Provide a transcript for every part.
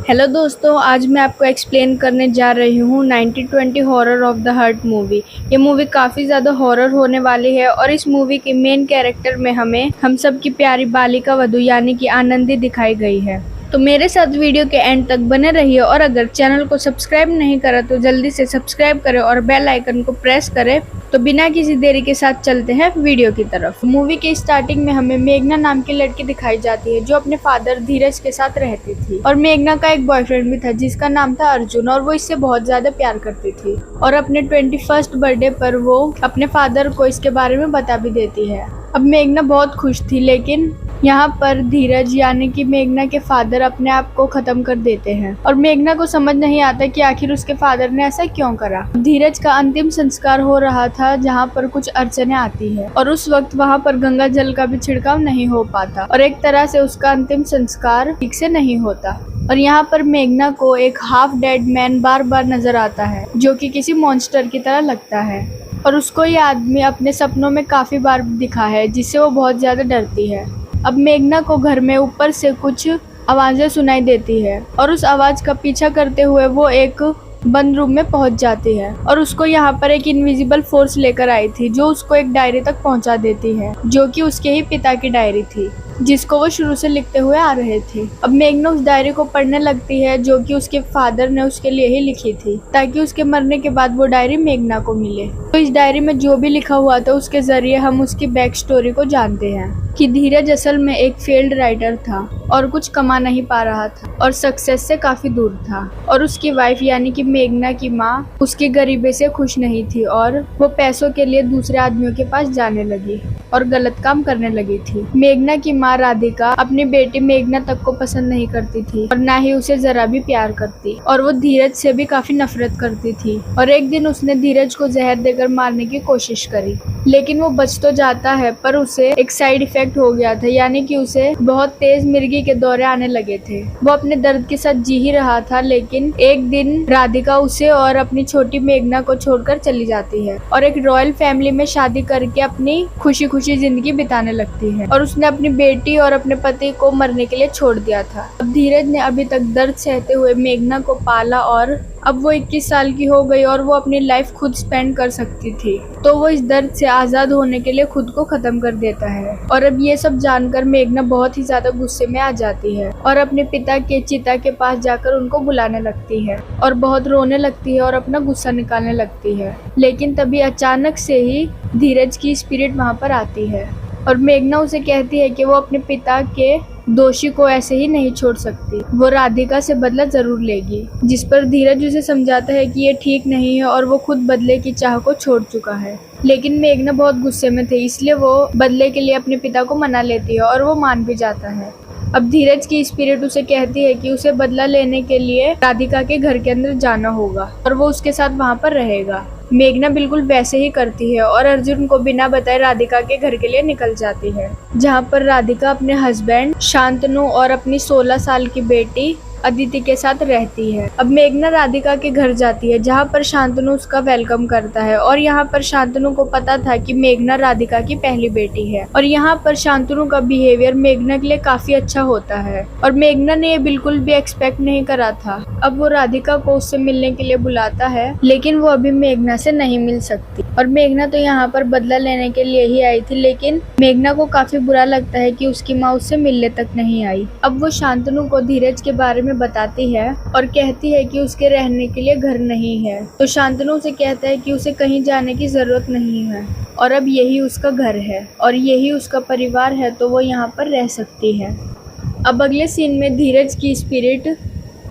Hello दोस्तों, आज मैं आपको एक्सप्लेन करने जा रही हूँ 1920 horror of the heart movie. ये मूवी काफ़ी ज़्यादा हॉरर होने वाली है और इस मूवी के मेन कैरेक्टर में हमें हम सब की प्यारी बालिका वधू यानी कि आनंदी दिखाई गई है। तो मेरे साथ वीडियो के एंड तक बने रहिए और अगर चैनल को सब्सक्राइब नहीं करा तो जल्दी से सब्सक्राइब करें और बेल आइकन को प्रेस करें। तो बिना किसी देरी के साथ चलते हैं वीडियो की तरफ। मूवी के स्टार्टिंग में हमें मेघना नाम की लड़की दिखाई जाती है जो अपने फादर धीरज के साथ रहती थी और मेघना का एक बॉयफ्रेंड भी था जिसका नाम था अर्जुन और वो इससे बहुत ज्यादा प्यार करती थी और अपने 21st बर्थडे पर वो अपने फादर को इसके बारे में बता भी देती है। अब मेघना बहुत खुश थी, लेकिन यहाँ पर धीरज यानी कि मेघना के फादर अपने आप को खत्म कर देते हैं और मेघना को समझ नहीं आता कि आखिर उसके फादर ने ऐसा क्यों करा। धीरज का अंतिम संस्कार हो रहा था जहाँ पर कुछ अड़चने आती है और उस वक्त वहाँ पर गंगा जल का भी छिड़काव नहीं हो पाता और एक तरह से उसका अंतिम संस्कार ठीक से नहीं होता। और यहाँ पर मेघना को एक हाफ डेड मैन बार बार नजर आता है जो कि किसी मॉन्स्टर की तरह लगता है और उसको ये आदमी अपने सपनों में काफी बार दिखा है जिससे वो बहुत ज्यादा डरती है। अब मेघना को घर में ऊपर से कुछ आवाजें सुनाई देती है और उस आवाज का पीछा करते हुए वो एक बंद रूम में पहुंच जाती है और उसको यहाँ पर एक इनविजिबल फोर्स लेकर आई थी जो उसको एक डायरी तक पहुंचा देती है जो कि उसके ही पिता की डायरी थी जिसको वो शुरू से लिखते हुए आ रहे थे। अब मेघना उस डायरी को पढ़ने लगती है जो कि उसके फादर ने उसके लिए ही लिखी थी ताकि उसके मरने के बाद वो डायरी मेघना को मिले। तो इस डायरी में जो भी लिखा हुआ था उसके जरिए हम उसकी बैक स्टोरी को जानते हैं कि धीरज असल में एक फेल्ड राइटर था और कुछ कमा नहीं पा रहा था और सक्सेस से काफी दूर था और उसकी वाइफ यानी कि मेघना की माँ उसकी गरीबी से खुश नहीं थी और वो पैसों के लिए दूसरे आदमियों के पास जाने लगी और गलत काम करने लगी थी। मेघना की माँ राधिका अपनी बेटी मेघना तक को पसंद नहीं करती थी और ना ही उसे जरा भी प्यार करती और वो धीरज से भी काफी नफरत करती थी और एक दिन उसने धीरज को जहर देकर मारने की कोशिश करी लेकिन वो बच तो जाता है पर उसे एक साइड इफेक्ट हो गया था यानी कि उसे बहुत तेज मिर्गी के दौरे आने लगे थे। वो अपने दर्द के साथ जी ही रहा था लेकिन एक दिन राधिका उसे और अपनी छोटी मेघना को छोड़कर चली जाती है और एक रॉयल फैमिली में शादी करके अपनी खुशी खुशी जिंदगी बिताने लगती है और उसने अपनी बेटी और अपने पति को मरने के लिए छोड़ दिया था। अब धीरज ने अभी तक दर्द सहते हुए मेघना को पाला और अब वो 21 साल की हो गई और वो अपनी लाइफ खुद स्पेंड कर सकती थी तो वो इस दर्द से आजाद होने के लिए खुद को खत्म कर देता है। और अब ये सब जानकर मेघना बहुत ही ज्यादा गुस्से में आ जाती है और अपने पिता के चिता के पास जाकर उनको बुलाने लगती है और बहुत रोने लगती है और अपना गुस्सा निकालने लगती है। लेकिन तभी अचानक से ही धीरज की स्पिरिट वहाँ पर आती है और मेघना उसे कहती है कि वो अपने पिता के दोषी को ऐसे ही नहीं छोड़ सकती, वो राधिका से बदला जरूर लेगी। जिस पर धीरज उसे समझाता है कि ये ठीक नहीं है और वो खुद बदले की चाह को छोड़ चुका है। लेकिन मेघना बहुत गुस्से में थे इसलिए वो बदले के लिए अपने पिता को मना लेती है और वो मान भी जाता है। अब धीरज की स्पिरिट उसे कहती है कि उसे बदला लेने के लिए राधिका के घर के अंदर जाना होगा और वो उसके साथ वहाँ पर रहेगा। मेघना बिल्कुल वैसे ही करती है और अर्जुन को बिना बताए राधिका के घर के लिए निकल जाती है जहाँ पर राधिका अपने हस्बैंड शांतनु और अपनी 16 साल की बेटी अदिति के साथ रहती है। अब मेघना राधिका के घर जाती है जहाँ पर शांतनु उसका वेलकम करता है और यहाँ पर शांतनु को पता था कि मेघना राधिका की पहली बेटी है और यहाँ पर शांतनु का बिहेवियर मेघना के लिए काफी अच्छा होता है और मेघना ने ये बिल्कुल भी एक्सपेक्ट नहीं करा था। अब वो राधिका को उससे मिलने के लिए बुलाता है लेकिन वो अभी मेघना से नहीं मिल सकती और मेघना तो यहाँ पर बदला लेने के लिए ही आई थी लेकिन मेघना को काफी बुरा लगता है कि उसकी माँ उससे मिलने तक नहीं आई। अब वो शांतनु को धीरज के बारे में बताती है और कहती है कि उसके रहने के लिए घर नहीं है तो शांतनु उसे कहता है कि उसे कहीं जाने की जरूरत नहीं है और अब यही उसका घर है और यही उसका परिवार है तो वो यहाँ पर रह सकती है। अब अगले सीन में धीरज की स्पिरिट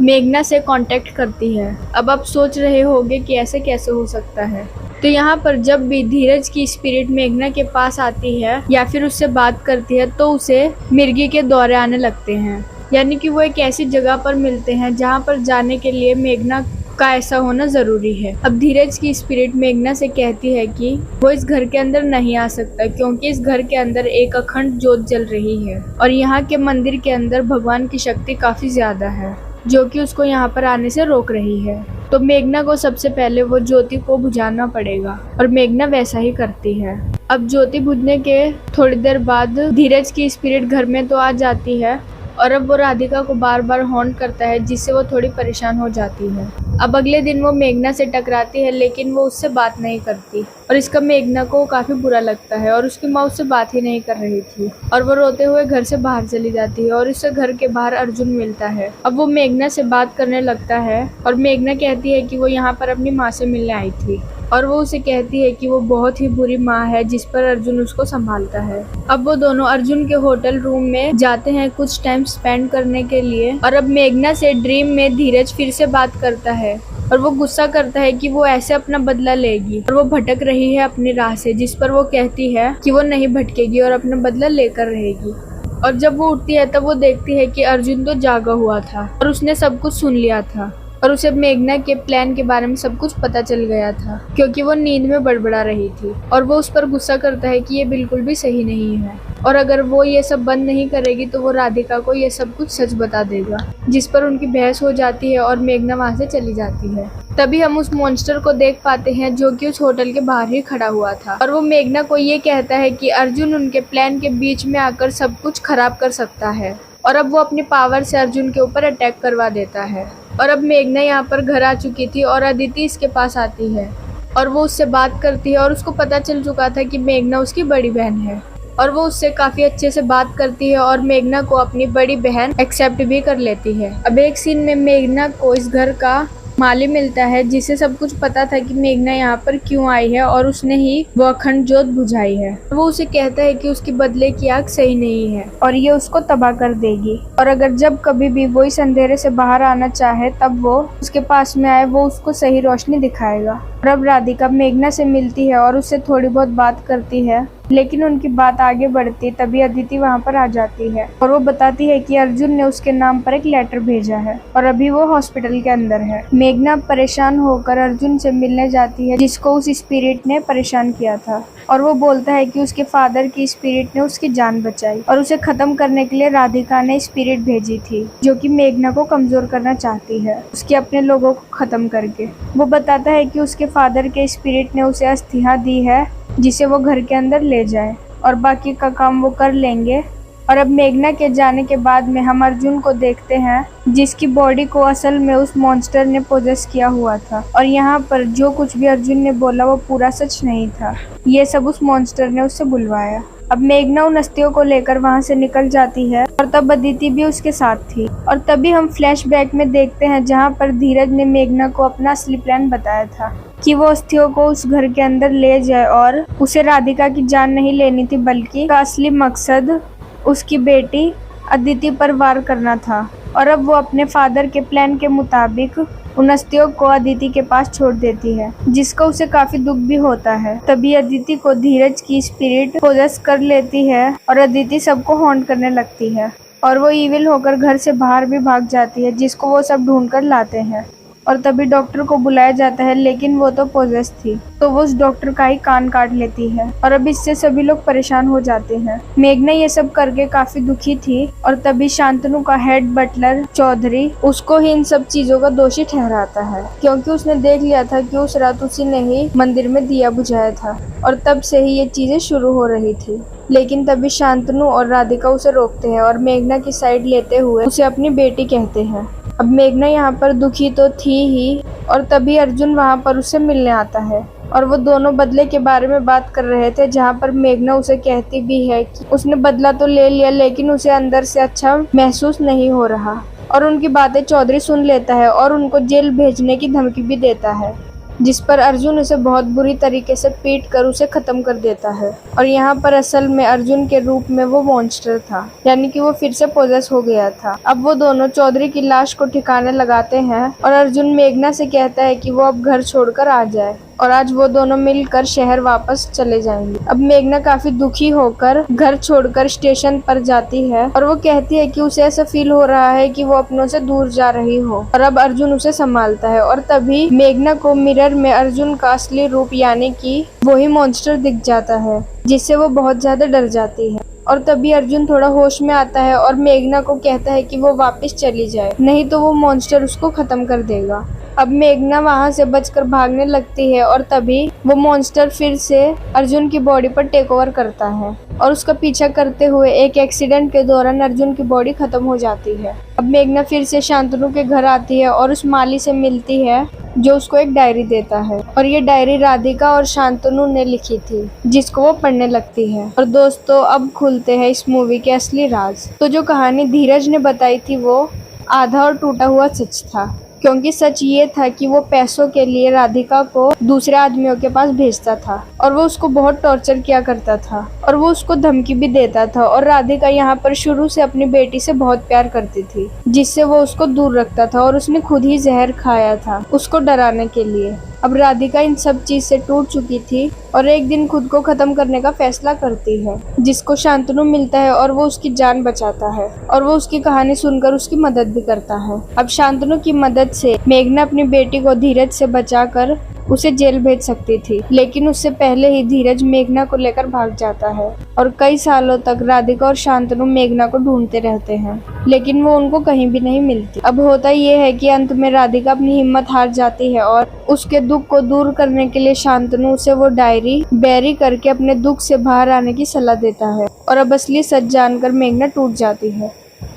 मेघना से कांटेक्ट करती है। अब आप सोच रहे होंगे कि ऐसे कैसे हो सकता है। तो यहाँ पर जब भी धीरज की स्पिरिट मेघना के पास आती है या फिर उससे बात करती है तो उसे मिर्गी के दौरे आने लगते हैं यानी कि वो एक ऐसी जगह पर मिलते हैं जहाँ पर जाने के लिए मेघना का ऐसा होना जरूरी है। अब धीरज की स्पिरिट मेघना से कहती है कि वो इस घर के अंदर नहीं आ सकता क्योंकि इस घर के अंदर एक अखंड ज्योत जल रही है और यहाँ के मंदिर के अंदर भगवान की शक्ति काफी ज्यादा है जो कि उसको यहाँ पर आने से रोक रही है। तो मेघना को सबसे पहले वो ज्योति को बुझाना पड़ेगा और मेघना वैसा ही करती है। अब ज्योति बुझने के थोड़ी देर बाद धीरज की स्पिरिट घर में तो आ जाती है और अब वो राधिका को बार बार हॉन्ट करता है, जिससे वो थोड़ी परेशान हो जाती है। अब अगले दिन वो मेघना से टकराती है, लेकिन वो उससे बात नहीं करती और इसका मेघना को काफ़ी बुरा लगता है और उसकी माँ उससे बात ही नहीं कर रही थी और वो रोते हुए घर से बाहर चली जाती है और उससे घर के बाहर अर्जुन मिलता है। अब वो मेघना से बात करने लगता है और मेघना कहती है कि वो यहाँ पर अपनी माँ से मिलने आई थी और वो उसे कहती है कि वो बहुत ही बुरी माँ है, जिस पर अर्जुन उसको संभालता है। अब वो दोनों अर्जुन के होटल रूम में जाते हैं कुछ टाइम स्पेंड करने के लिए और अब मेघना से ड्रीम में धीरज फिर से बात करता है और वो गुस्सा करता है कि वो ऐसे अपना बदला लेगी और वो भटक रही है अपनी राह से, जिस पर वो कहती है कि वो नहीं भटकेगी और अपना बदला लेकर रहेगी। और जब वो उठती है तब वो देखती है कि अर्जुन तो जागा हुआ था और उसने सब कुछ सुन लिया था और उसे मेघना के प्लान के बारे में सब कुछ पता चल गया था, क्योंकि वो नींद में बड़बड़ा रही थी और वो उस पर गुस्सा करता है कि ये बिल्कुल भी सही नहीं है और अगर वो ये सब बंद नहीं करेगी तो वो राधिका को ये सब कुछ सच बता देगा, जिस पर उनकी बहस हो जाती है और मेघना वहाँ से चली जाती है। तभी हम उस मॉन्स्टर को देख पाते हैं जो कि उस होटल के बाहर ही खड़ा हुआ था और वो मेघना को ये कहता है कि अर्जुन उनके प्लान के बीच में आकर सब कुछ खराब कर सकता है और अब वो अपनी पावर से अर्जुन के ऊपर अटैक करवा देता है। और अब मेघना यहाँ पर घर आ चुकी थी और अदिति इसके पास आती है और वो उससे बात करती है और उसको पता चल चुका था कि मेघना उसकी बड़ी बहन है और वो उससे काफ़ी अच्छे से बात करती है और मेघना को अपनी बड़ी बहन एक्सेप्ट भी कर लेती है। अब एक सीन में मेघना को इस घर का माली मिलता है, जिसे सब कुछ पता था कि मेघना यहाँ पर क्यों आई है और उसने ही वो अखंड ज्योत बुझाई है। वो उसे कहता है कि उसकी बदले की आग सही नहीं है और ये उसको तबाह कर देगी और अगर जब कभी भी वो इस अंधेरे से बाहर आना चाहे तब वो उसके पास में आए, वो उसको सही रोशनी दिखाएगा। और अब राधिका मेघना से मिलती है और उससे थोड़ी बहुत बात करती है, लेकिन उनकी बात आगे बढ़ती तभी अदिति वहाँ पर आ जाती है और वो बताती है कि अर्जुन ने उसके नाम पर एक लेटर भेजा है और अभी वो हॉस्पिटल के अंदर है। मेघना परेशान होकर अर्जुन से मिलने जाती है, जिसको उस स्पिरिट ने परेशान किया था और वो बोलता है कि उसके फादर की स्पिरिट ने उसकी जान बचाई और उसे खत्म करने के लिए राधिका ने स्पिरिट भेजी थी, जो कि मेघना को कमजोर करना चाहती है उसके अपने लोगों को खत्म करके। वो बताता है कि उसके फादर के स्पिरिट ने उसे अस्थियां दी है, जिसे वो घर के अंदर ले जाए और बाकी का काम वो कर लेंगे। और अब मेघना के जाने के बाद में हम अर्जुन को देखते हैं, जिसकी बॉडी को असल में उस मॉन्स्टर ने पोजेस किया हुआ था और यहाँ पर जो कुछ भी अर्जुन ने बोला वो पूरा सच नहीं था, ये सब उस मॉन्स्टर ने उससे बुलवाया। अब मेघना उन अस्थियों को लेकर वहाँ से निकल जाती है और तब अदिति भी उसके साथ थी और तभी हम फ्लैशबैक में देखते हैं जहाँ पर धीरज ने मेघना को अपना असली प्लान बताया था कि वो अस्थियों को उस घर के अंदर ले जाए और उसे राधिका की जान नहीं लेनी थी, बल्कि का असली मकसद उसकी बेटी अदिति पर वार करना था। और अब वो अपने फादर के प्लान के मुताबिक उन अस्थियों को अदिति के पास छोड़ देती है, जिसका उसे काफी दुख भी होता है। तभी अदिति को धीरज की स्पिरिट पोजेस कर लेती है और अदिति सबको हॉन्ट करने लगती है और वो इविल होकर घर से बाहर भी भाग जाती है, जिसको वो सब ढूंढ कर लाते हैं। और तभी डॉक्टर को बुलाया जाता है, लेकिन वो तो पोजेस थी, तो वो उस डॉक्टर का ही कान काट लेती है और अब इससे सभी लोग परेशान हो जाते हैं। मेघना ये सब करके काफी दुखी थी और तभी शांतनु का हेड बटलर चौधरी उसको ही इन सब चीजों का दोषी ठहराता है, क्योंकि उसने देख लिया था कि उस रात उसी ने ही मंदिर में दिया बुझाया था और तब से ही ये चीजें शुरू हो रही थी। लेकिन तभी शांतनु और राधिका उसे रोकते हैं और मेघना की साइड लेते हुए उसे अपनी बेटी कहते हैं। अब मेघना यहाँ पर दुखी तो थी ही और तभी अर्जुन वहाँ पर उससे मिलने आता है और वो दोनों बदले के बारे में बात कर रहे थे, जहाँ पर मेघना उसे कहती भी है कि उसने बदला तो ले लिया, लेकिन उसे अंदर से अच्छा महसूस नहीं हो रहा। और उनकी बातें चौधरी सुन लेता है और उनको जेल भेजने की धमकी भी देता है, जिस पर अर्जुन उसे बहुत बुरी तरीके से पीट कर उसे खत्म कर देता है। और यहाँ पर असल में अर्जुन के रूप में वो मॉन्स्टर था, यानी कि वो फिर से पोजेस हो गया था। अब वो दोनों चौधरी की लाश को ठिकाने लगाते हैं और अर्जुन मेघना से कहता है कि वो अब घर छोड़कर आ जाए और आज वो दोनों मिलकर शहर वापस चले जाएंगे। अब मेघना काफी दुखी होकर घर छोड़कर स्टेशन पर जाती है और वो कहती है कि उसे ऐसा फील हो रहा है कि वो अपनों से दूर जा रही हो और अब अर्जुन उसे संभालता है। और तभी मेघना को मिरर में अर्जुन का असली रूप यानी कि वही मॉन्स्टर दिख जाता है, जिससे वो बहुत ज्यादा डर जाती है। और तभी अर्जुन थोड़ा होश में आता है और मेघना को कहता है कि वो वापस चली जाए, नहीं तो वो मॉन्स्टर उसको खत्म कर देगा। अब मेघना वहाँ से बचकर भागने लगती है और तभी वो मॉन्स्टर फिर से अर्जुन की बॉडी पर टेक ओवर करता है और उसका पीछा करते हुए एक एक्सीडेंट के दौरान अर्जुन की बॉडी खत्म हो जाती है। अब मेघना फिर से शांतनु के घर आती है और उस माली से मिलती है जो उसको एक डायरी देता है और ये डायरी राधिका और शांतनु ने लिखी थी जिसको वो पढ़ने लगती है। और दोस्तों अब खुलते हैं इस मूवी के असली राज। तो जो कहानी धीरज ने बताई थी वो आधा और टूटा हुआ सच था, क्योंकि सच ये था कि वो पैसों के लिए राधिका को दूसरे आदमियों के पास भेजता था और वो उसको बहुत टॉर्चर किया करता था और वो उसको धमकी भी देता था। और राधिका यहाँ पर शुरू से अपनी बेटी से बहुत प्यार करती थी जिससे वो उसको दूर रखता था और उसने खुद ही जहर खाया था उसको डराने के लिए। अब राधिका इन सब चीज से टूट चुकी थी और एक दिन खुद को खत्म करने का फैसला करती है जिसको शांतनु मिलता है और वो उसकी जान बचाता है और वो उसकी कहानी सुनकर उसकी मदद भी करता है। अब शांतनु की मदद से मेघना अपनी बेटी को धीरज से बचाकर उसे जेल भेज सकती थी, लेकिन उससे पहले ही धीरज मेघना को लेकर भाग जाता है और कई सालों तक राधिका और शांतनु मेघना को ढूंढते रहते हैं लेकिन वो उनको कहीं भी नहीं मिलती। अब होता ये है कि अंत में राधिका अपनी हिम्मत हार जाती है और उसके दुख को दूर करने के लिए शांतनु उसे वो डायरी बैरी करके अपने दुख से बाहर आने की सलाह देता है। और अब असली सच जानकर मेघना टूट जाती है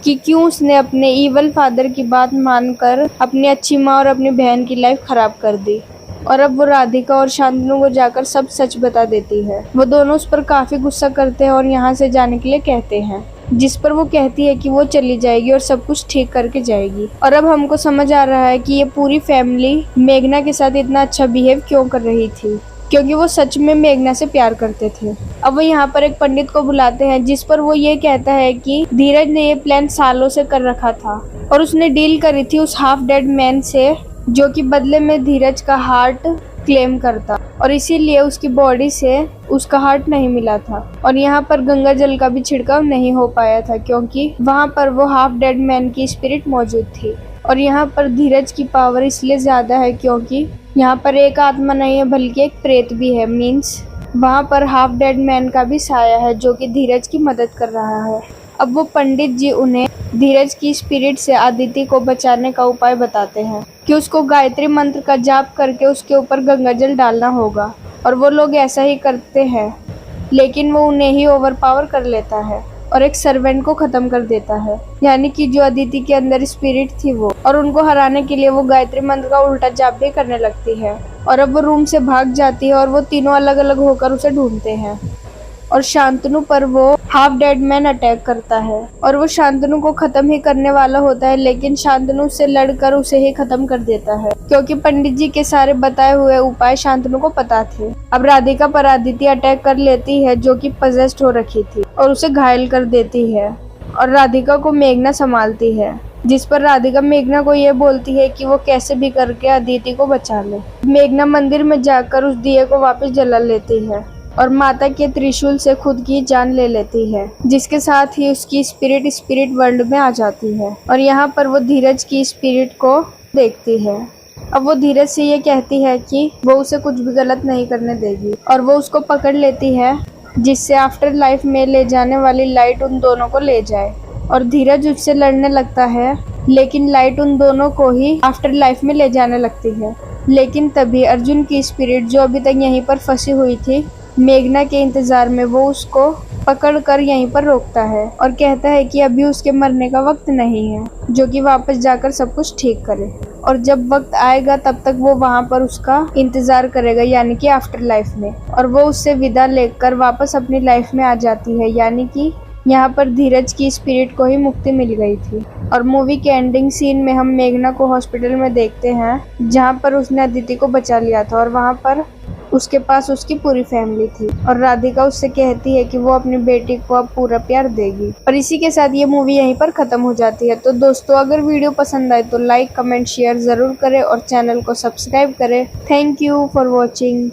कि क्यों उसने अपने ईवल फादर की बात मानकर अपनी अच्छी माँ और अपनी बहन की लाइफ खराब कर दी। और अब वो राधिका और शांतनु को जाकर सब सच बता देती है। वो दोनों उस पर काफी गुस्सा करते हैं और यहाँ से जाने के लिए कहते हैं, जिस पर वो कहती है कि वो चली जाएगी और सब कुछ ठीक करके जाएगी। और अब हमको समझ आ रहा है कि ये पूरी फैमिली मेघना के साथ इतना अच्छा बिहेव क्यों कर रही थी, क्योंकि वो सच में मेघना से प्यार करते थे। अब वो यहाँ पर एक पंडित को बुलाते हैं जिस पर वो ये कहता है कि धीरज ने ये प्लान सालों से कर रखा था और उसने डील करी थी उस हाफ डेड मैन से जो कि बदले में धीरज का हार्ट क्लेम करता और इसीलिए उसकी बॉडी से उसका हार्ट नहीं मिला था। और यहाँ पर गंगा जल का भी छिड़काव नहीं हो पाया था क्योंकि वहाँ पर वो हाफ डेड मैन की स्पिरिट मौजूद थी। और यहाँ पर धीरज की पावर इसलिए ज्यादा है क्योंकि यहाँ पर एक आत्मा नहीं है बल्कि एक प्रेत भी है, मीन्स वहाँ पर हाफ डेड मैन का भी साया है जो कि धीरज की मदद कर रहा है। अब वो पंडित जी उन्हें धीरज की स्पिरिट से अदिति को बचाने का उपाय बताते हैं कि उसको गायत्री मंत्र का जाप करके उसके ऊपर गंगा जल डालना होगा। और वो लोग ऐसा ही करते हैं लेकिन वो उन्हें ही ओवरपावर कर लेता है और एक सर्वेंट को खत्म कर देता है, यानी कि जो अदिति के अंदर स्पिरिट थी वो। और उनको हराने के लिए वो गायत्री मंत्र का उल्टा जाप भी करने लगती है। और अब वो रूम से भाग जाती है और वो तीनों अलग अलग होकर उसे ढूंढते हैं और शांतनु पर वो हाफ डेड मैन अटैक करता है और वो शांतनु को खत्म ही करने वाला होता है, लेकिन शांतनु से लड़कर उसे ही खत्म कर देता है क्योंकि पंडित जी के सारे बताए हुए उपाय शांतनु को पता थे। अब राधिका पर अदिति अटैक कर लेती है जो कि पजेस्ड हो रखी थी और उसे घायल कर देती है और राधिका को मेघना संभालती है, जिस पर राधिका मेघना को ये बोलती है कि वो कैसे भी करके अदिति को बचा ले। मेघना मंदिर में जाकर उस दिए को वापस जला लेती है और माता के त्रिशूल से खुद की जान ले लेती है, जिसके साथ ही उसकी स्पिरिट वर्ल्ड में आ जाती है। और यहाँ पर वो धीरज की स्पिरिट को देखती है। अब वो धीरज से ये कहती है कि वो उसे कुछ भी गलत नहीं करने देगी और वो उसको पकड़ लेती है जिससे आफ्टर लाइफ में ले जाने वाली लाइट उन दोनों को ले जाए। और धीरज उससे लड़ने लगता है लेकिन लाइट उन दोनों को ही आफ्टर लाइफ में ले जाने लगती है। लेकिन तभी अर्जुन की स्पिरिट जो अभी तक यहीं पर फंसी हुई थी मेघना के इंतजार में, वो उसको पकड़कर यहीं पर रोकता है और कहता है कि अभी उसके मरने का वक्त नहीं है, जो कि वापस जाकर सब कुछ ठीक करे और जब वक्त आएगा तब तक वो वहाँ पर उसका इंतजार करेगा, यानी कि आफ्टर लाइफ में। और वो उससे विदा लेकर वापस अपनी लाइफ में आ जाती है, यानी कि यहाँ पर धीरज की स्पिरिट को ही मुक्ति मिल गई थी। और मूवी के एंडिंग सीन में हम मेघना को हॉस्पिटल में देखते हैं जहाँ पर उसने अदिति को बचा लिया था और वहाँ पर उसके पास उसकी पूरी फैमिली थी और राधिका उससे कहती है कि वो अपनी बेटी को अब पूरा प्यार देगी। और इसी के साथ ये मूवी यहीं पर खत्म हो जाती है। तो दोस्तों अगर वीडियो पसंद आए तो लाइक कमेंट शेयर जरूर करें और चैनल को सब्सक्राइब करें। Thank you for watching.